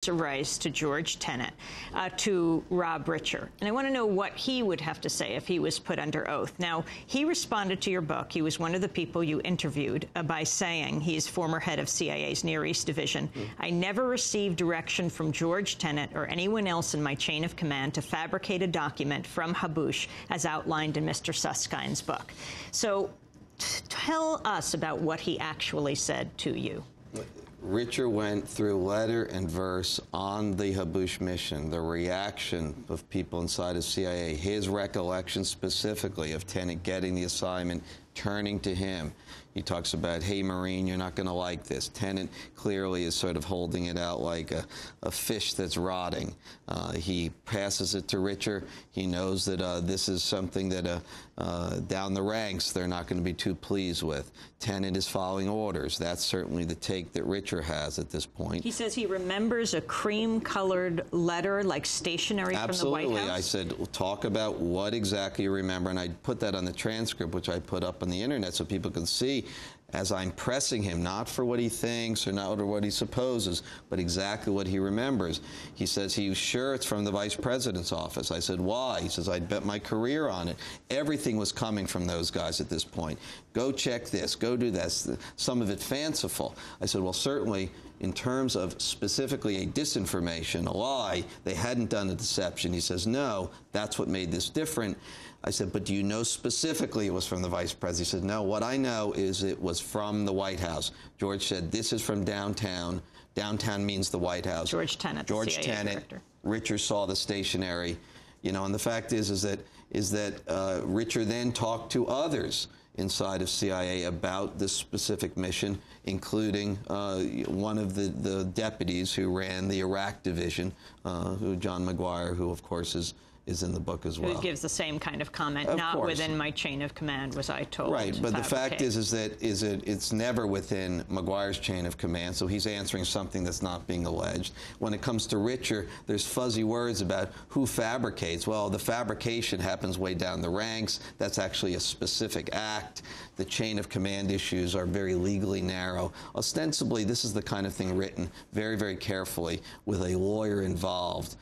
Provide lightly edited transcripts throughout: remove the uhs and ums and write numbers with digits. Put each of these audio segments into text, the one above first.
Rice to George Tenet to Rob Richer. And I want to know what he would have to say if he was put under oath. Now, he responded to your book. He was one of the people you interviewed by saying, he's former head of CIA's Near East Division, I never received direction from George Tenet or anyone else in my chain of command to fabricate a document from Habush as outlined in Mr. Suskind's book. So tell us about what he actually said to you. Richer went through letter and verse on the Habush mission, the reaction of people inside of CIA, his recollection specifically of Tenet getting the assignment, turning to him. He talks about, hey, Marine, you're not going to like this. Tenet clearly is sort of holding it out like a fish that's rotting. He passes it to Richer. He knows that this is something that down the ranks they're not going to be too pleased with. Tenet is following orders. That's certainly the take that Richer has at this point. He says he remembers a cream-colored letter, like stationery from the White House? Absolutely. I said, well, talk about what exactly you remember, and I put that on the transcript, which I put up on the internet so people can see as I'm pressing him, not for what he thinks or not for what he supposes, but exactly what he remembers. He says he was sure it's from the Vice President's office. I said, why? He says, I'd bet my career on it. Everything was coming from those guys at this point. Go check this, go do this, some of it fanciful. I said, well, certainly in terms of specifically a disinformation, a lie, they hadn't done a deception. He says, no, that's what made this different. I said, but do you know specifically it was from the Vice President? He said, no, what I know is it was from the White House. George said, this is from downtown. Downtown means the White House. George Tenet, George CIA Tenet. director. Richer saw the stationery. You know, and the fact is that Richer then talked to others inside of CIA about this specific mission, including one of the deputies who ran the Iraq division, John McGuire, who, of course, is in the book as well. Who gives the same kind of comment, not within my chain of command, was I told. Right, but the fact is that it's never within McGuire's chain of command, so he's answering something that's not being alleged. When it comes to Richer, there's fuzzy words about who fabricates. Well, the fabrication happens way down the ranks. That's actually a specific act. The chain of command issues are very legally narrow. Ostensibly, this is the kind of thing written very, very carefully with a lawyer involved,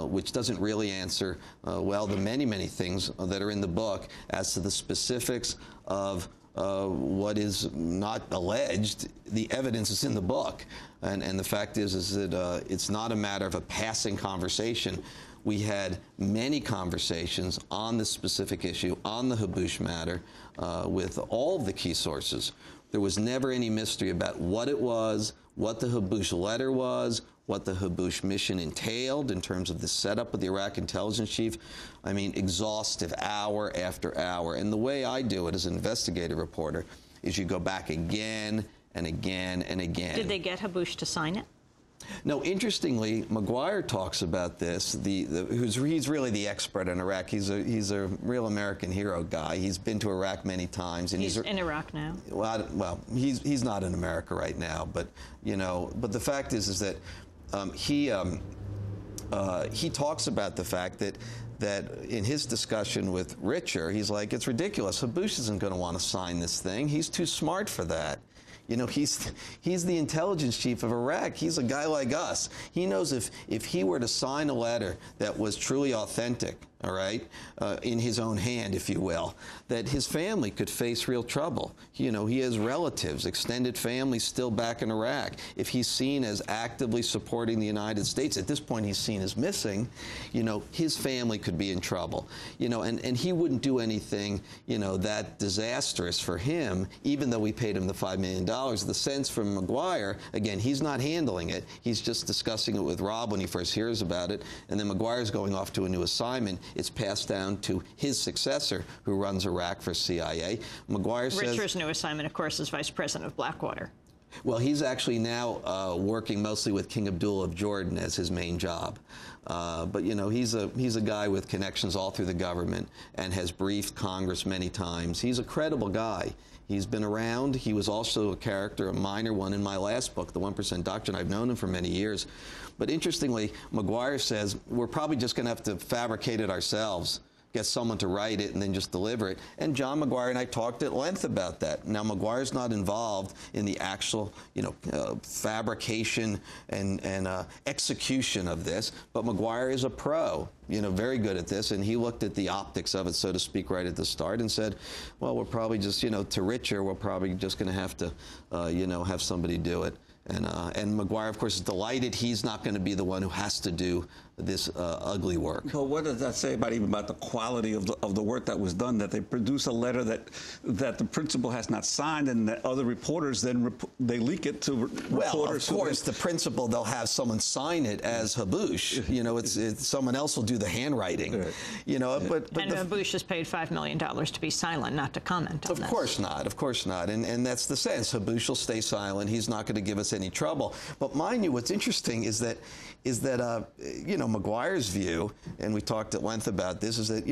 which doesn't really answer well the many, many things that are in the book as to the specifics of what is not alleged. The evidence is in the book. And the fact is that it's not a matter of a passing conversation. We had many conversations on this specific issue, on the Habush matter, with all of the key sources. There was never any mystery about what it was, what the Habush letter was, what the Habush mission entailed in terms of the setup of the Iraq intelligence chief. I mean, exhaustive, hour after hour. And the way I do it as an investigative reporter is you go back again and again and again. Did they get Habush to sign it? No, interestingly, McGuire talks about this. He's really the expert in Iraq. He's a real American hero guy. He's been to Iraq many times. And he's in Iraq now. Well, he's not in America right now. But you know, but the fact is that he talks about the fact that in his discussion with Richer, he's like, it's ridiculous. Habush isn't going to want to sign this thing. He's too smart for that. You know, he's the intelligence chief of Iraq. He's a guy like us. He knows if he were to sign a letter that was truly authentic, all right, in his own hand, if you will, that his family could face real trouble. You know, he has relatives, extended family still back in Iraq. If he's seen as actively supporting the United States, at this point he's seen as missing, you know, his family could be in trouble. You know, and he wouldn't do anything, you know, that disastrous for him, even though we paid him the $5 million. The sense from McGuire, again, he's not handling it. He's just discussing it with Rob when he first hears about it, and then McGuire's going off to a new assignment. It's passed down to his successor, who runs Iraq for CIA. McGuire says... Richer's new assignment, of course, is Vice President of Blackwater. Well, he's actually now working mostly with King Abdullah of Jordan as his main job. But, you know, he's a guy with connections all through the government and has briefed Congress many times. He's a credible guy. He's been around. He was also a character, a minor one, in my last book, The 1% Doctrine. I've known him for many years. But interestingly, McGuire says, we're probably just going to have to fabricate it ourselves. get someone to write it and then just deliver it. And John McGuire and I talked at length about that. Now, McGuire's not involved in the actual, fabrication and execution of this, but McGuire is a pro, very good at this, and he looked at the optics of it, so to speak, right at the start and said, well, we're probably just, to richer, we're probably just going to have to, have somebody do it. And McGuire, of course, is delighted he's not going to be the one who has to do this ugly work. But what does that say about the quality of the work that was done? That they produce a letter that the principal has not signed, and that other reporters then they leak it to reporters. Well, of course, the principal, they'll have someone sign it as Habush. It's someone else will do the handwriting. Right. But and Habush is paid $5 million to be silent, not to comment on this. Of course not. Of course not. And that's the sense. Habush will stay silent. He's not going to give us any trouble. But mind you, what's interesting is that McGuire's view, and we talked at length about this, is that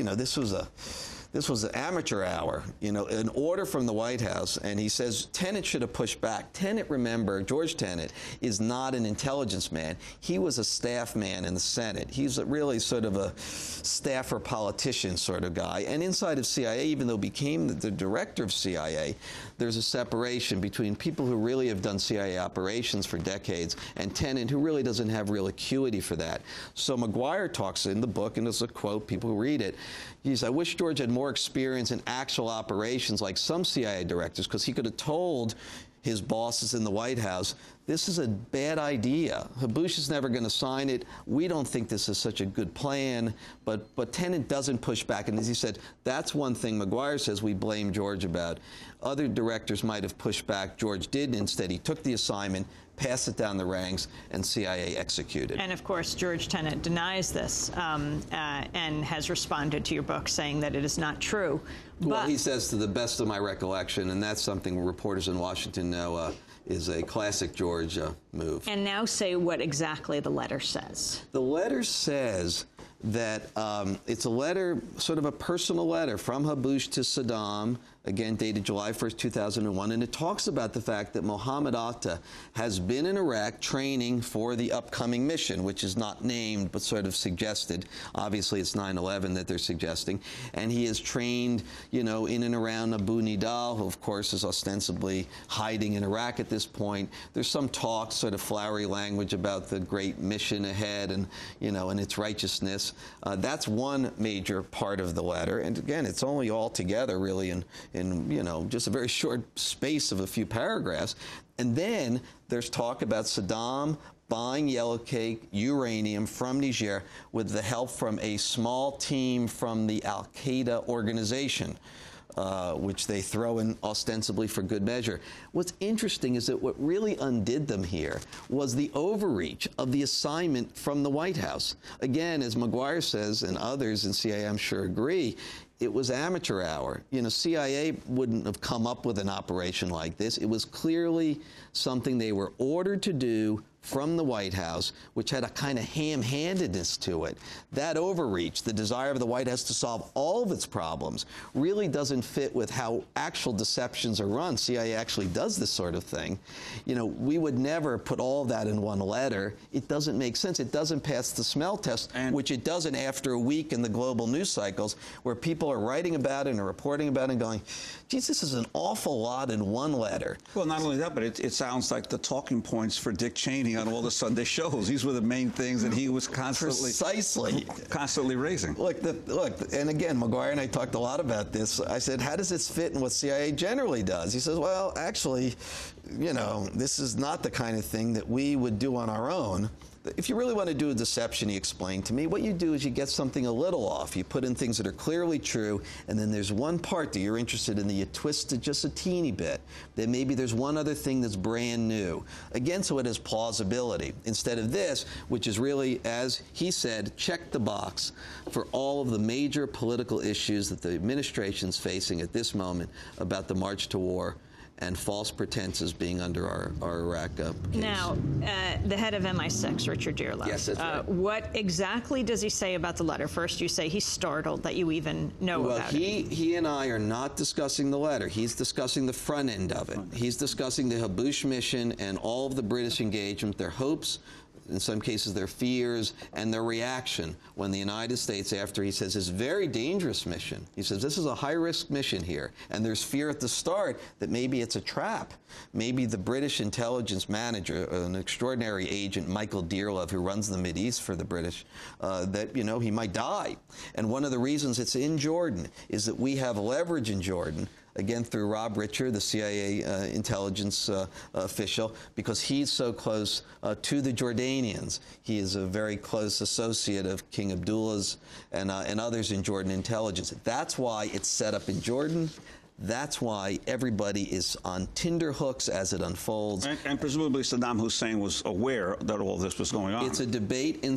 this was an amateur hour, an order from the White House, and he says Tenet should have pushed back. Tenet, remember, George Tenet is not an intelligence man. He was a staff man in the Senate. He's really sort of a staffer politician sort of guy. And inside of CIA, even though he became the director of CIA, there's a separation between people who really have done CIA operations for decades and Tenet, who really doesn't have real acuity for that. So McGuire talks in the book, and it's a quote, people who read it, he says, I wish George had more experience in actual operations like some CIA directors, because he could have told his bosses in the White House, this is a bad idea. Habush is never going to sign it. We don't think this is such a good plan. But Tenet doesn't push back. And as he said, that's one thing McGuire says we blame George about. Other directors might have pushed back. George didn't. Instead, he took the assignment, passed it down the ranks, and CIA executed. And of course, George Tenet denies this and has responded to your book saying that it is not true. Well, he says, to the best of my recollection, and that's something reporters in Washington know is a classic George move. And now say what exactly the letter says. The letter says that it's a letter, sort of a personal letter from Habush to Saddam, again dated July 1st, 2001, and it talks about the fact that Mohammed Atta has been in Iraq training for the upcoming mission, which is not named but sort of suggested. Obviously, it's 9/11 that they're suggesting, and he is trained, in and around Abu Nidal, who of course is ostensibly hiding in Iraq at this point. There's some talk, sort of flowery language about the great mission ahead and and its righteousness. That's one major part of the letter, and again, it's only all together really in just a very short space of a few paragraphs. And then there's talk about Saddam buying yellow cake uranium from Niger with the help from a small team from the al-Qaeda organization, which they throw in ostensibly for good measure. What's interesting is that what really undid them here was the overreach of the assignment from the White House. Again, as McGuire says, and others in CIA I'm sure agree, it was amateur hour. CIA wouldn't have come up with an operation like this. It was clearly something they were ordered to do from the White House, which had a kind of ham-handedness to it. That overreach, the desire of the White House to solve all of its problems, really doesn't fit with how actual deceptions are run. CIA actually does this sort of thing. We would never put all of that in one letter. It doesn't make sense. It doesn't pass the smell test, which it doesn't after a week in the global news cycles, where people are writing about it and reporting about it and going, geez, this is an awful lot in one letter. Well, not only that, but it sounds like the talking points for Dick Cheney on all the Sunday shows. These were the main things that he was constantly raising. Look, and again, McGuire and I talked a lot about this. I said, how does this fit in what CIA generally does? He says, well, actually, this is not the kind of thing that we would do on our own. If you really want to do a deception, he explained to me, what you do is you get something a little off. You put in things that are clearly true, and then there's one part that you're interested in that you twist it just a teeny bit. Then maybe there's one other thing that's brand new. Again, so it has plausibility. Instead of this, which is really, as he said, check the box for all of the major political issues that the administration's facing at this moment about the march to war and false pretenses being under our Iraq case. Now, the head of MI6, Richard Dearlove. Yes, that's right. What exactly does he say about the letter? First, you say he's startled that you even know about it. Well, he and I are not discussing the letter. He's discussing the front end of it. He's discussing the Habush mission and all of the British engagement, their hopes in some cases, their fears and their reaction when the United States, after he says this very dangerous mission, he says this is a high-risk mission here, and there's fear at the start that maybe it's a trap. Maybe the British intelligence manager, an extraordinary agent, Michael Dearlove, who runs the Mideast for the British, that, you know, he might die. And one of the reasons it's in Jordan is that we have leverage in Jordan, again through Rob Richer, the CIA intelligence official, because he's so close to the Jordanians. He is a very close associate of King Abdullah's and others in Jordan intelligence. That's why it's set up in Jordan. That's why everybody is on Tinder hooks as it unfolds. And presumably Saddam Hussein was aware that all this was going on. It's a debate in